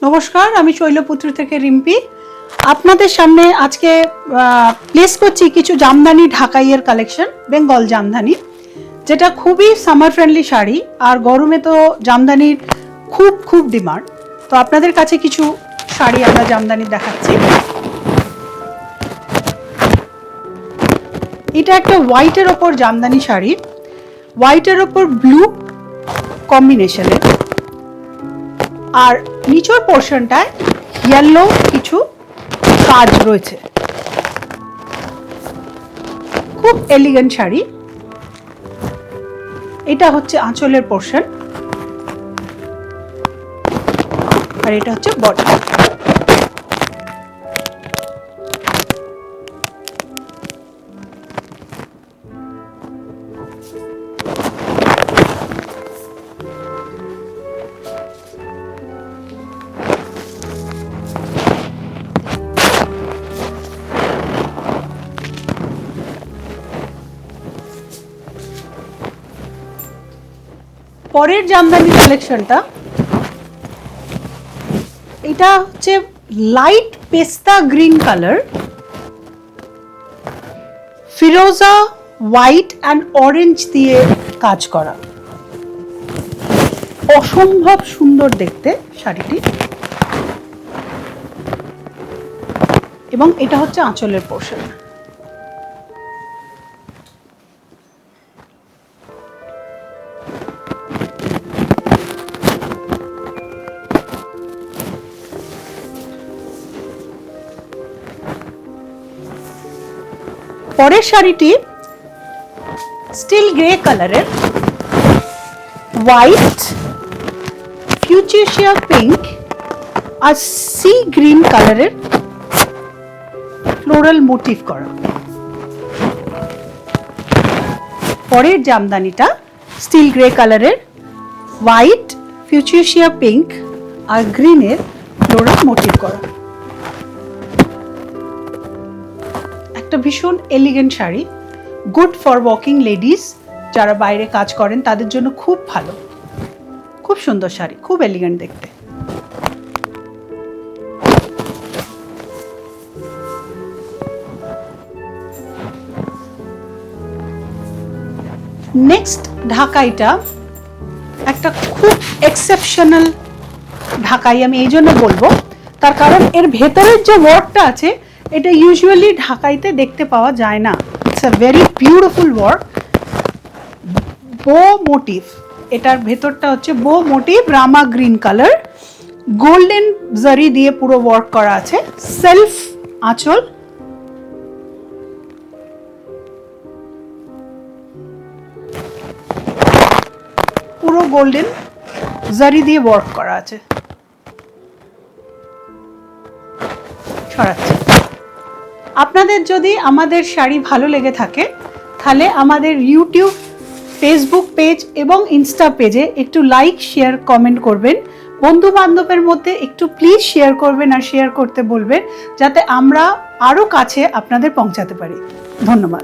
নমস্কার, আমি শৈলপুত্র থেকে রিম্পি আপনাদের সামনে আজকে প্লেস করছি কিছু জামদানি ঢাকাইয়ের কালেকশন, বেঙ্গল জামদানি, যেটা খুবই সামার ফ্রেন্ডলি শাড়ি। আর গরমে তো জামদানির খুব ডিমান্ড। তো আপনাদের কাছে কিছু শাড়ি আমরা জামদানি দেখাচ্ছি। এটা একটা হোয়াইটের ওপর জামদানি শাড়ি, হোয়াইটের ওপর ব্লু কম্বিনেশনের, আর নিচের পোর্শনটায় ইয়েলো কিছু কাজ রয়েছে। খুব এলিগেন্ট শাড়ি। এটা হচ্ছে আঁচলের পোর্শন, আর এটা হচ্ছে বডি। পরের জামদানি কালেকশনটা, এটা হচ্ছে লাইট পেস্তা green colour, Firoza white and orange দিয়ে কাজ করা। অসম্ভব সুন্দর দেখতে শাড়িটি, এবং এটা হচ্ছে আঁচলের পোর্শন। পরের শাড়িটি স্টিল গ্রে কালারের, হোয়াইট, ফিউচেশিয়া পিঙ্ক আর সি গ্রিন কালারের ফ্লোরাল মোটিভ করা। পরের জামদানিটা স্টিল গ্রে কালারের, হোয়াইট, ফিউচেশিয়া পিঙ্ক আর গ্রিনের ফ্লোরাল মোটিভ করা। একটা ভীষণ elegant sari, good for walking ladies, যারা বাইরে কাজ করেন তাদের জন্য খুব ভালো। খুব সুন্দর শাড়ি, খুব এলিগেন্ট দেখতে। নেক্সট ঢাকাইটা একটা খুব এক্সেপশনাল ঢাকাই। আমি এই জন্য বলবো, তার কারণ এর ভেতরের যে ওয়ার্কটা আছে এটা ইউজুয়ালি ঢাকাইতে দেখতে পাওয়া যায় না। It's a very beautiful work, বো মোটিভ। এটার ভেতরটা হচ্ছে বো মোটিভ, রামা গ্রিন কালার, গোল্ডেন জারি দিয়ে পুরো ওয়ার্ক করা আছে। সেলফ আঁচল, পুরো গোল্ডেন জারি দিয়ে ওয়ার্ক করা আছে। ছড়াচ্ছে। আপনাদের যদি আমাদের শাড়ি ভালো লেগে থাকে তাহলে আমাদের ইউটিউব, ফেসবুক পেজ এবং ইনস্টা পেজে একটু লাইক, শেয়ার, কমেন্ট করবেন। বন্ধু বান্ধবের মধ্যে একটু প্লিজ শেয়ার করবেন আর শেয়ার করতে বলবেন, যাতে আমরা আরও কাছে আপনাদের পৌঁছাতে পারি। ধন্যবাদ।